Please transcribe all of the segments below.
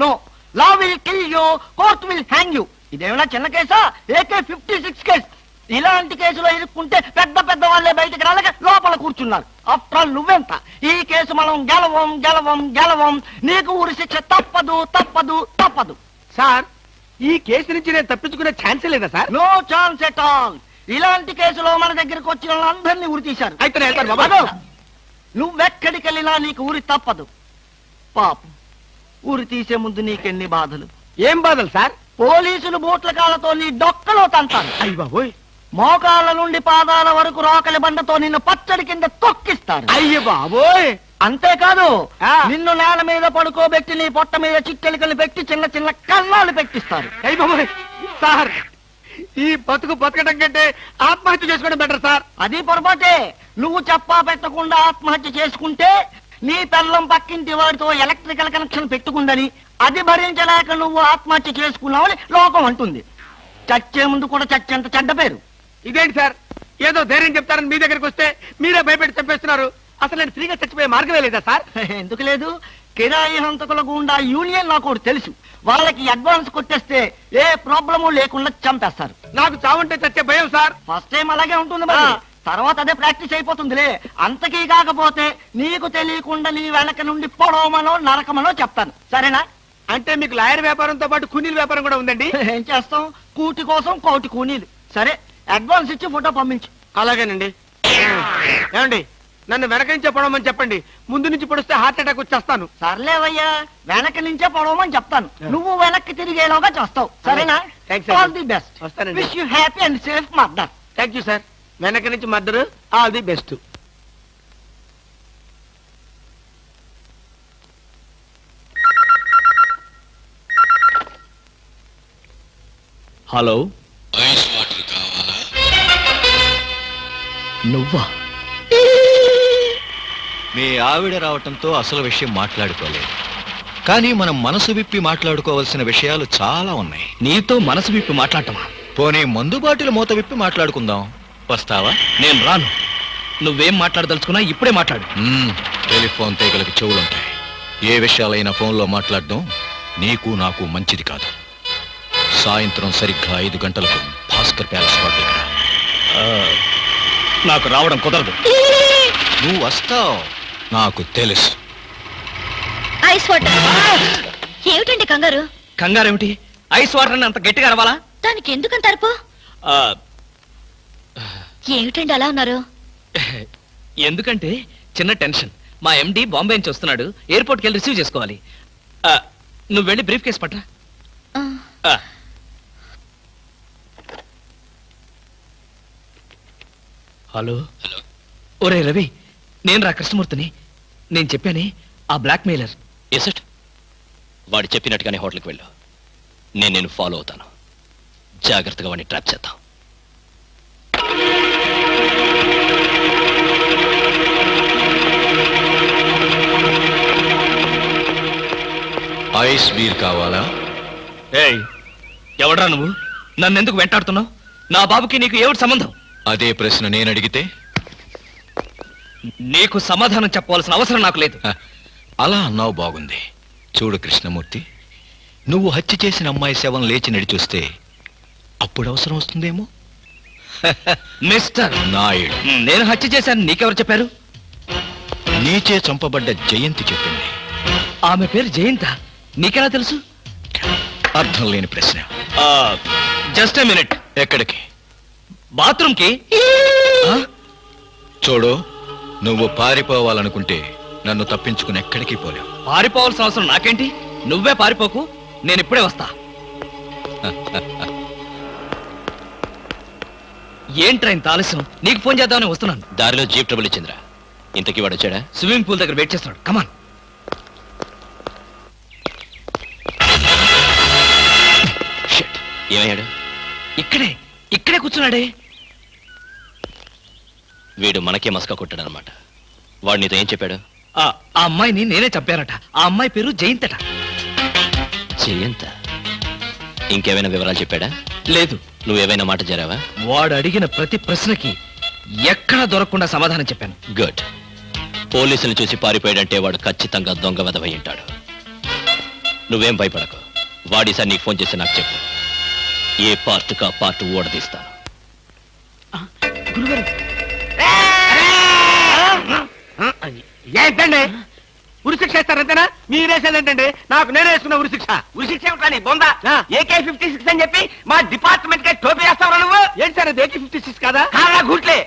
No, law will kill you, court will hang you. ఇదేమైనా చిన్న కేసా? AK-56 case. ఇలాంటి కేసులో ఇరుక్కుంటే పెద్ద పెద్ద వాళ్ళే బయటకు రాలేక లోపల కూర్చున్నారు. ఆఫ్టర్ ఆల్ నువ్వెంత? ఈ కేసు మనం గెలవం గెలవం గెలవం. నీకు ఉరి శిక్ష తప్పదు తప్పదు తప్పదు. సార్, ఈ కేసు నుంచి నేను తప్పించుకునే ఛాన్సే లేదా sir? No chance at all. ఇలాంటి కేసులో మన దగ్గరకు వచ్చిన వాళ్ళందరినీ ఉరి తీశారు. అయితే నేను వెళ్తాను బాబా. నువ్వెక్కడికి వెళ్ళినా నీకు ఉరి తప్పదు. పాపం, ఉరి తీసే ముందు నీకెన్ని బాధలు. ఏం బాధలు సార్? పోలీసులు బూట్ల కాళ్ళతో నీ డొక్కలో తంతారు. అయ్య బాబోయ్. మోకాళ్ళ నుండి పాదాల వరకు రోకలి బండతో నిన్ను పచ్చడి కింద తొక్కిస్తారు. అయ్య బాబోయ్. అంతేకాదు, నిన్ను నేల మీద పడుకోబెట్టి నీ పొట్ట మీద చిట్టెలికలు పెట్టి చిన్న చిన్న కన్నాలు పెట్టిస్తారు. అయ్య బాబోయ్. సార్, ఈ బతుకు బతకడం కంటే ఆత్మహత్య చేసుకోవడం బెటర్ సార్. అది పొరపాటే. నువ్వు చెప్పా పెట్టకుండా ఆత్మహత్య చేసుకుంటే నీ పెళ్ళం పక్కింటి వాడితో ఎలక్ట్రికల్ కనెక్షన్ పెట్టుకుందని అది భరించలేక నువ్వు ఆత్మహత్య చేసుకున్నావని లోకం అంటుంది. చచ్చే ముందు కూడా చచ్చేంత చెడ్డ పేరు. ఇదేంటి సార్, ఏదో ధైర్యం చెప్తారని మీ దగ్గరికి వస్తే మీరే భయపెట్టి చంపేస్తున్నారు. అసలు నేను ఫ్రీగా చచ్చిపోయే మార్గమే లేదా సార్? ఎందుకు లేదు? కిరాయి హంతకుల గుండా యూనియన్ నాకు తెలుసు. వాళ్ళకి అడ్వాన్స్ కొట్టేస్తే ఏ ప్రాబ్లము లేకుండా చంపేస్తారు. నాకు చావుంటే చచ్చే భయం సార్. ఫస్ట్ టైం అలాగే ఉంటుంది మరి, తర్వాత అదే ప్రాక్టీస్ అయిపోతుందిలే. అంతకీ కాకపోతే నీకు తెలియకుండా నీ వెనక నుండి పొడవమనో నరకమనో చెప్తాను, సరేనా? అంటే మీకు లాయర్ వ్యాపారంతో పాటు కూనీల వ్యాపారం కూడా ఉందండి? ఏం చేస్తాం, కూటి కోసం కోటి కూనీలు. సరే, అడ్వాన్స్ ఇచ్చి ఫోటో పంపించు. అలాగేనండి. ఏమండి, నన్ను వెనక నుంచే పొడవమని చెప్పండి. ముందు నుంచి పొడిస్తే హార్ట్ అటాక్ వచ్చేస్తాను. సర్లేవయ్యా, వెనక నుంచే పొడవమని చెప్తాను. నువ్వు వెనక్కి తిరిగేలోగా చేస్తావు, సరేనా? All the best. వస్తానండి. Wish you happy and safe murder. Thank you sir. వెనక నుంచి మద్దరు. All the best. Hello, ice water కావాలా? నువ్వా? మీ ఆవిడ రావటంతో అసలు విషయం మాట్లాడుకోలేదు, కానీ మనం మనసు విప్పి మాట్లాడుకోవాల్సిన విషయాలు చాలా ఉన్నాయి. నీతో మనసు విప్పి మాట్లాడటమా? పోనీ మందు బాటిల్ మూత విప్పి మాట్లాడుకుందాం. వస్తావా? నేను రాను. నువ్వేం మాట్లాడదలుచుకున్నా ఇప్పుడే మాట్లాడు. టెలిఫోన్ తీగలకి చెవులుంటాయి. ఏ విషయాలైనా ఫోన్లో మాట్లాడడం నీకు నాకు మంచిది కాదు. సాయంత్రం సరిగ్గా 5 గంటలకు భాస్కర్ ప్యాలెస్ హోటల్కి రా. నాకు రావడం కుదరదు. నువ్వు వస్తావు, నాకు తెలుసు. Ice water. ఏమిటండి కంగారు? కంగారేమిటి? ఐస్ వాటర్ అని అంత గట్టిగా అరవాలా? దానికి ఎందుకంత అరుపు? ఏమిటండి అలా ఉన్నారు? ఎందుకంటే చిన్న టెన్షన్. మా ఎండి బాంబే నుంచి వస్తున్నాడు, ఎయిర్పోర్ట్కి వెళ్ళి రిసీవ్ చేసుకోవాలి. నువ్వు వెళ్ళి బ్రీఫ్ కేసు పట్రా. హలో. ఒరే రవి, నేను రా కృష్ణమూర్తిని. నేను చెప్పానే, ఆ బ్లాక్ మెయిలర్. ఎసట్ వాడు చెప్పినట్టుగానే హోటల్కి వెళ్ళు. నేను ఫాలో అవుతాను. జాగ్రత్తగా వాడిని ట్రాప్ చేద్దాం. ఐస్ బీర్ కావాలా? ఏయ్, ఎవడ్రా నువ్వు? నన్ను ఎందుకు వెంటాడుతున్నావు? నా బాబుకి నీకు ఏమిటి సంబంధం? అదే ప్రశ్న నేను అడిగితే? నీకు సమాధానం చెప్పవలసిన అవసరం నాకు లేదు. అలా అన్నావు, బాగుంది. చూడు కృష్ణమూర్తి, నువ్వు హత్య చేసిన అమ్మాయి శవం లేచి నడిచొస్తే అప్పుడు అవసరం వస్తుందేమో. మిస్టర్ నాయుడు, నేను హత్య చేశాను నీకెవరు చెప్పారు? నీచే చంపబడ్డ జయంతి చెప్పింది. ఆమె పేరు జయంత, నీకెలా తెలుసు? అర్థం లేని ప్రశ్న. Just a minute. ఎక్కడికి? బాత్రూమ్కి. చూడు, నువ్వు పారిపోవాలనుకుంటే నన్ను తప్పించుకుని ఎక్కడికి పోలేవు. పారిపోవాల్సిన అవసరం నాకేంటి? నువ్వే పారిపోకు, నేను ఇప్పుడే వస్తా. ఏంట్రా ఇంత ఆలస్యం? నీకు ఫోన్ చేద్దామని వస్తున్నాను. దారిలో జీప్ ట్రబుల్ ఇచ్చిందిరా. ఇంతకీ వాడు వచ్చాడా? స్విమ్మింగ్ పూల్ దగ్గర వెయిట్ చేస్తున్నాడు. కమాన్. ఏమయ్యాడు? ఇక్కడే కూర్చున్నాడే. వీడు మనకే మస్కా కొట్టాడనమాట. వాడు నీతో ఏం చెప్పాడు? ఆ అమ్మాయిని నేనే చంపానట. ఆ అమ్మాయి పేరు జయంతట. జయంత? ఇంకేమైనా వివరాలు చెప్పాడా? లేదు. నువ్వేమైనా మాట జరావా? వాడు అడిగిన ప్రతి ప్రశ్నకి ఎక్కడా దొరకకుండా సమాధానం చెప్పాను. గుడ్. పోలీసులు చూసి పారిపోయాడంటే వాడు ఖచ్చితంగా దొంగ వెధవై ఉంటాడు. నువ్వేం భయపడకు వాడిసారి నీకు ఫోన్ చేసి నాకు చెప్పు ఏ పార్ట్ కా పార్ట్ ఓడదీస్తాను. ఏంటండి ఉరిశిక్ష ఇస్తారంతేనా మీరేసేదేంటండి నాకు నేనే వేసుకున్న ఉరిశిక్ష ఉరిశిక్ష ఏమిటా నీ బొంద ఆ. AK-56 అని చెప్పి మా డిపార్ట్మెంట్ కి టోపీ వేస్తావరా నువ్వు ఏంటి సార్ అది AK-56 కాదా కాదా గుట్లే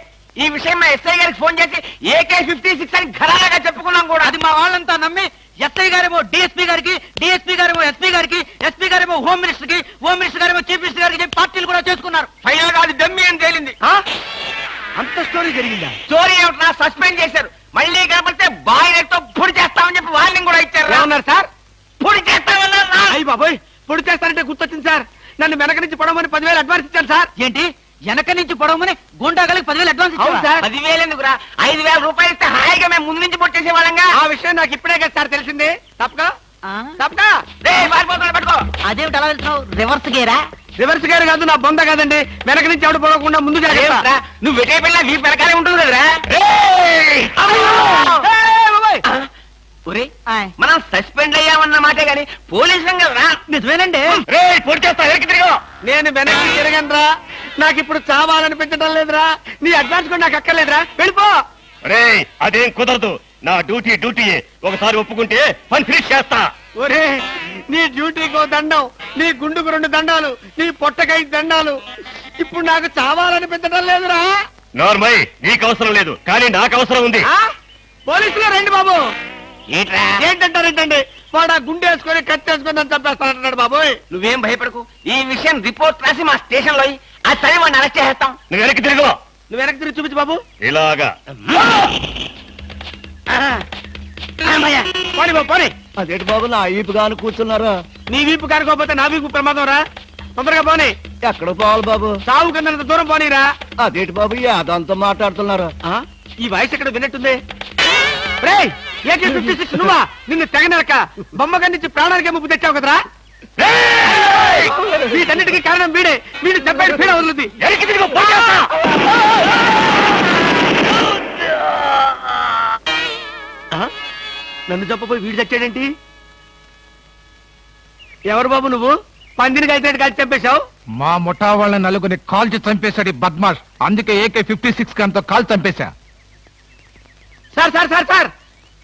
ఈ విషయం మా ఎస్ఐ గారికి ఫోన్ చేసి AK-56 అని ఘరాగా చెప్పుకున్నాం కూడా అది మా వాళ్ళంతా నమ్మి ఎస్ఐ గారేమో డిఎస్పీ గారికి డిఎస్పీ గారేమో ఎస్పీ గారికి ఎస్పీ గారేమో హోమ్ మినిస్టర్ కి హోమ్ మినిస్టర్ గారేమో చీఫ్ మినిస్టర్ గారికి చెప్పి పార్టీలు కూడా చేసుకున్నారు. ఫైనల్ గా అది దమ్మి అని తేలింది. అంత స్టోరీ జరిగిందా? స్టోరీ ఏమిటా సస్పెండ్ చేశారు. మళ్ళీ కనపడితే బాయిలర్తో పొడి చేస్తామని చెప్పి వార్నింగ్ కూడా ఇచ్చారు. ఏమన్నారు సార్? పొడి చేస్తామన్నారు. అయ్యి బాబోయ్ పొడి చేస్తారంటే గుర్తొచ్చింది సార్. నన్ను వెనక నుంచి పడమని 10,000 అడ్వాన్స్ ఇచ్చాను సార్. ఏంటి వెనక నుంచి పడమని గుండాగలకి 10,000 అడ్వాన్స్ ఇచ్చాను సార్. 10,000 ఎందుకురా 5,000 రూపాయలు ఇస్తే హాయిగా మేము ముందు నుంచి పొట్టేసే వాళ్ళంగా. ఆ విషయం నాకు ఇప్పుడే కదా సార్ తెలిసింది. తప్పగా తప్పగా పట్టుకో. అదేమిటి అలా వెళ్తున్నావు? రివర్స్ గేరా? రివర్స్ గేర్ కాదు నా బొంద కాదండి. వెనక నుంచి ఎవడు పోకుండా ముందు అదేమిట్రా, నువ్వు వెటే పిల్ల వీ పెరకాలే ఉంటుంది కదరా. ఒరే మనం సస్పెండ్ అయ్యామన్న మాటే గాని పోలీసులం కదరా. నిజమేనండి. పొడి చేస్తా వెనక్కి తిరిగి. నేను వెనక్కి తిరగనరా. నాకు ఇప్పుడు చావాలనిపించడం లేదురా. నీ అడ్వాన్స్ కూడా నాకు అక్కర్లేదురా. వెళ్ళిపో. అదేం కుదరదు. నా డ్యూటీ ఒకసారి ఒప్పుకుంటే పని ఫినిష్ చేస్తా. ఒరే నీ డ్యూటీకో దండం, నీ గుండుకు 2 దండాలు, నీ పొట్టకై దండాలు. ఇప్పుడు నాకు చావాలనిపించడం లేదురా. నార్మల్ నీకు అవసరం లేదు కానీ నాకు అవసరం ఉంది. పోలీసులు రండి బాబు. ఏంట్రా ఏంటంటారేంటండి? వాడు ఆ గుండె వేసుకొని కత్తి వేసుకొని నన్ను చంపేస్తానంటున్నాడు బాబోయ్. నువ్వేం భయపడకు. ఈ విషయం రిపోర్ట్ రాసి మా స్టేషన్ లో ఆ సరే వాడిని అరెస్ట్ చేస్తాం. నువ్వు వెనక్కి తిరుగు. నువ్వు వెనక్కి తిరిగి చూపించు బాబు. ఇలాగా పోనీ బాబు పోనీ. అదేంటి బాబు నా ఈపుగాను కూర్చున్నారా? నీ వీపు కానుకోకపోతే నా వీపు ప్రమాదం రా. తొందరగా పోనీ. ఎక్కడ పోవాలి బాబు? సాగు కింద దూరం పోనీరా. అదేంటి బాబు అదంతా మాట్లాడుతున్నారు? ఈ వాయిస్ ఎక్కడ విన్నట్టుంది? రేయ్ AK-56 నువ్వా? నిన్ను తెగనరక బొమ్మగా నుంచి ప్రాణానికి ముప్పు తెచ్చావు కదరా. వీటన్నిటికీ కారణం వీడే. వీడు చెప్పాడు పీడ వదులుద్ది. వెనక్కి తిరుగు. పోయి చేస్తా. నన్ను చెప్పపోయి వీడు చచ్చాడేంటి? ఎవరు బాబు నువ్వు? పందిని కలిసినట్టు కలిసి చంపేశావు. మా ముఠా వాళ్ళ నలుగురిని కాల్చి చంపేశాడు ఈ బద్మాష్. అందుకే AK-56 గన్తో కాల్ చంపేశా. సార్ సార్ సార్ సార్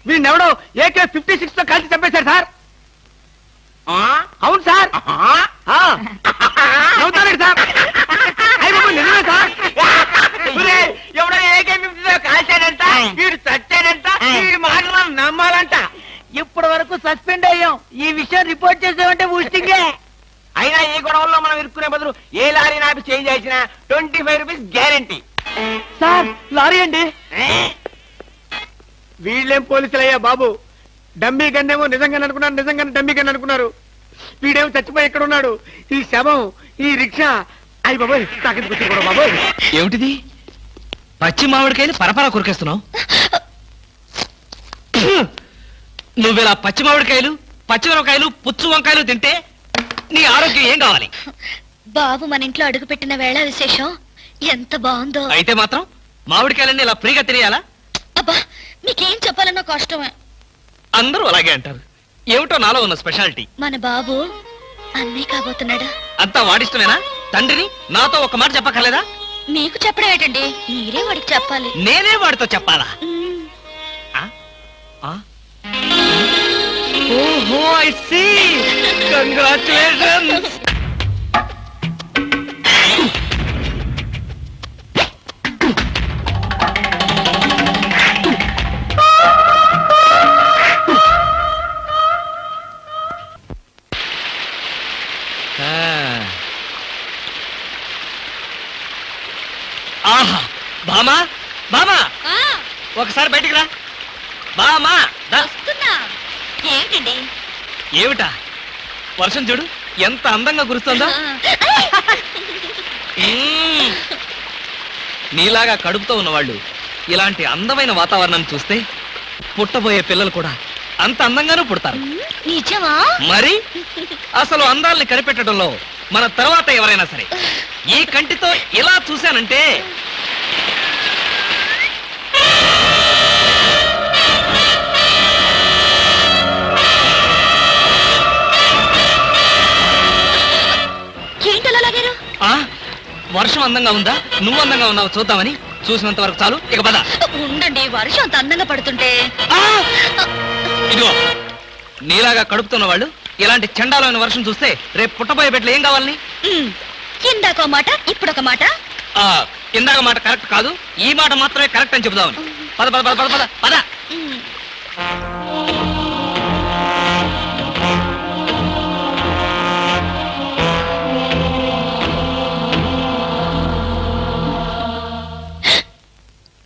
వీడినెవడో AK-56 తో కలిసి చంపేశారు సార్. అవును సార్. నవ్వుతారండి సార్. అయ్య బాబు నిజమే సార్. ఎవడో AK-50 కాల్చాడంట, వీడు చచ్చాడంట, వీడి మాటలు నమ్మాలంట. ఇప్పటి వరకు సస్పెండ్ అయ్యాం. ఈ విషయం రిపోర్ట్ చేసామంటే ఊస్టింగే. అయినా ఈ గొడవల్లో మనం ఇరుక్కునే బదులు ఏ లారీ నాకు చేంజ్ చేసిన 25 రూపీస్ గ్యారంటీ. సార్ లారీ అండి. వీళ్ళేం పోలీసులయ్యా బాబు. డమ్మీ గన్నేమో నిజంగానే అనుకున్నారు, నిజంగానే డమ్మీ గన్ అనుకున్నారు. వీడేమో చచ్చిపోయి ఎక్కడ ఉన్నాడు? ఈ శవం, ఈ రిక్షా. అయ్యి బాబోయ్ నాకెందుకు వచ్చి కూడా బాబోయ్. ఏమిటిది? పచ్చి మామిడికాయలు పరపరా కొరికేస్తున్నావు. నువ్విలా పచ్చి మామిడికాయలు, పచ్చిమిరపకాయలు, పుచ్చు వంకాయలు తింటే నీ ఆరోగ్యం ఏం కావాలి? బాబు మన ఇంట్లో అడుగుపెట్టిన వేళ విశేషం ఎంత బాగుందో. అయితే మాత్రం మామిడికాయలన్నీ ఇలా ఫ్రీగా తినేయాలా? అబ్బా మీకేం చెప్పాలన్నా కష్టమే. అందరూ అలాగే అంటారు. ఏమిటో నాలో ఉన్న స్పెషాలిటీ. మన బాబు అన్నీ కాబోతున్నాడు. అంతా వాడిష్టమేనా? తండ్రిని నాతో ఒక మాట చెప్పక్కర్లేదా? మీకు చెప్పడం ఏంటండి, మీరే వాడికి చెప్పాలి. నేనే వాడితో చెప్పాలా? మ్మ్. ఓహో ఐ సీ. కంగ్రాచులేషన్స్. ఆహా బామా బామా ఆ, ఒకసారి బయటికి రా. బామా దా. వస్తున్నా. ఏమిటండి? ఏమిటా? వర్షం చూడు ఎంత అందంగా కురుస్తుందో. మ్మ్. నీలాగా కడుపుతో ఉన్నవాళ్ళు ఇలాంటి అందమైన వాతావరణాన్ని చూస్తే పుట్టబోయే పిల్లలు కూడా అంత అందంగానూ పుడతారు. నిజమా? మరి అసలు అందాల్ని కనిపెట్టడంలో మన తర్వాత ఎవరైనా సరే ఈ కంటితో ఇలా చూశానంటే వర్షం అందంగా ఉందా నువ్వు అందంగా ఉన్నావు చూద్దామని చూసినంత వరకు చాలు, ఇక పద. ఉండండి, వర్షం అంత అందంగా పడుతుంటే. ఆ! ఇదిగో నీలాగా కడుపుతున్న వాళ్ళు ఇలాంటి చండాలమైన వర్షం చూస్తే రేపు పుట్టబోయే బిడ్డలు ఏం కావాలని? ఇందాక మాట ఇప్పుడొక మాట. ఆ, ఇందాక మాట కరెక్ట్ కాదు, ఈ మాట మాత్రమే కరెక్ట్ అని చెబుదామని. పద పద పద పద పద పద.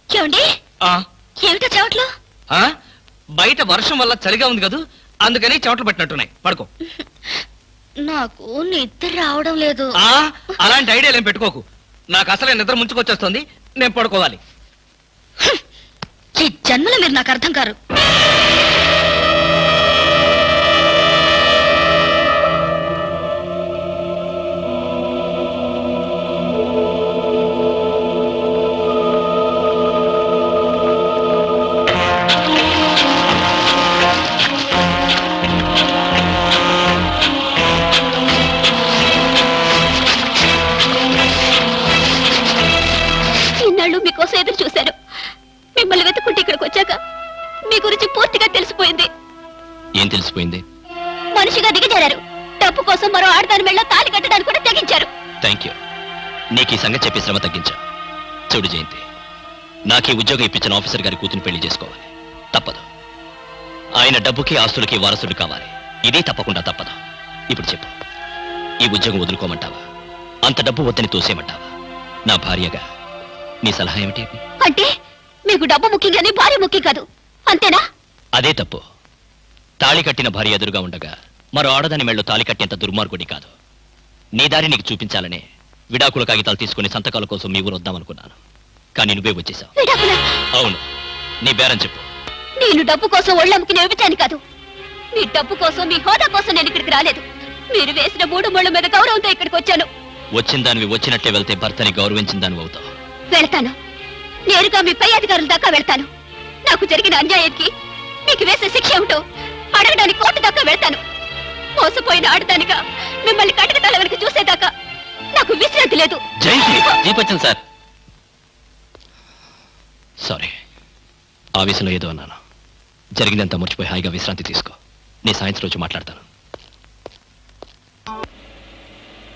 ఏమండి, ఆ, ఏమిటో చెవట్లు? ఆ, బయట వర్షం వల్ల చలిగా ఉంది కదా, అందుకని చెమటలు పట్టినట్టున్నాయి. పడుకో. నాకు నిద్ర రావడం లేదు. ఆ, అలాంటి ఐడియాలు ఏం పెట్టుకోకు. నాకు అసలే నిద్ర ముంచుకొచ్చేస్తుంది, నేను పడుకోవాలి. ఈ జన్మలో మీరు నాకు అర్థం కారు. ఇన్నాళ్ళు మీకోసం ఎదురు చూశాను. మిమ్మల్ని వెతుక్కుంటే ఇక్కడికి వచ్చాక మీ గురించి పూర్తిగా తెలిసిపోయింది. ఏం తెలిసిపోయింది? మనిషిగా దిగజారారు. డబ్బు కోసం మరో ఆడదాని మెళ్ళ తాళి కట్టడానికి కూడా తెగించారు. Thank you. నీకు ఈ సంగతి చెప్పి శ్రమ తగ్గించా. చూడు జయంతి, నాకు ఈ ఉద్యోగం ఇప్పించిన ఆఫీసర్ గారి కూతురు పెళ్లి చేసుకోవాలి. తప్పదు. ఆయన డబ్బుకి ఆస్తులకి వారసుడు కావాలి. ఇది తప్పకుండా తప్పదు. ఇప్పుడు చెప్పు, ఈ ఉద్యోగం వదులుకోమంటావా, అంత డబ్బు వద్దని తోసేయమంటావా? నా భార్యగా నీ సలహా ఏమిటి? అంటే మీకు డబ్బు ముఖ్యం కానీ భార్య ముఖ్యం కాదు, అంతేనా? అదే తప్పు. తాళి కట్టిన భార్య ఎదురుగా ఉండగా మరో ఆడదాని మెళ్ళో తాళి కట్టేంత దుర్మార్గుడి కాదు. నీ దారి నీకు చూపించాలనే విడాకుల కాగితాలు తీసుకుని సంతకాల కోసం మీ ఊరు వద్దామనుకున్నాను. కానీ నువ్వే వచ్చేసావు. విడాకులా? అవును. నీ బేరం చెప్పు. నేను డబ్బు కోసం ఒళ్ళమ్ముకి నిలిపించాను కాదు. మీ డబ్బు కోసం, మీ హోదా కోసం నేను ఇక్కడికి రాలేదు. మీరు వేసిన 3 ముళ్ళ మీద గౌరవంతో ఇక్కడికి వచ్చాను. వచ్చిన దానివి వచ్చినట్టే వెళ్తే భర్తని గౌరవించిన దానివి అవుతావు. వెళ్తాను. నేరుగా మీ పై అధికారుల దాకా వెళ్తాను. నాకు జరిగిన అన్యాయానికి మీకు వేసే శిక్ష ఏమిటో అడగడానికి కోర్టు దాకా వెళ్తాను. మోసపోయిన ఆడదానిగా మిమ్మల్ని కటకటాల వెనక చూసేదాకా నాకు విశ్రాంతి లేదు. జయంతి, జీపచ్చన్ సార్. సారీ, ఆవేశంలో ఏదో అన్నాను. జరిగిందంతా మర్చిపోయి హాయిగా విశ్రాంతి తీసుకో. నీ సాయంత్రం రోజు మాట్లాడతాను.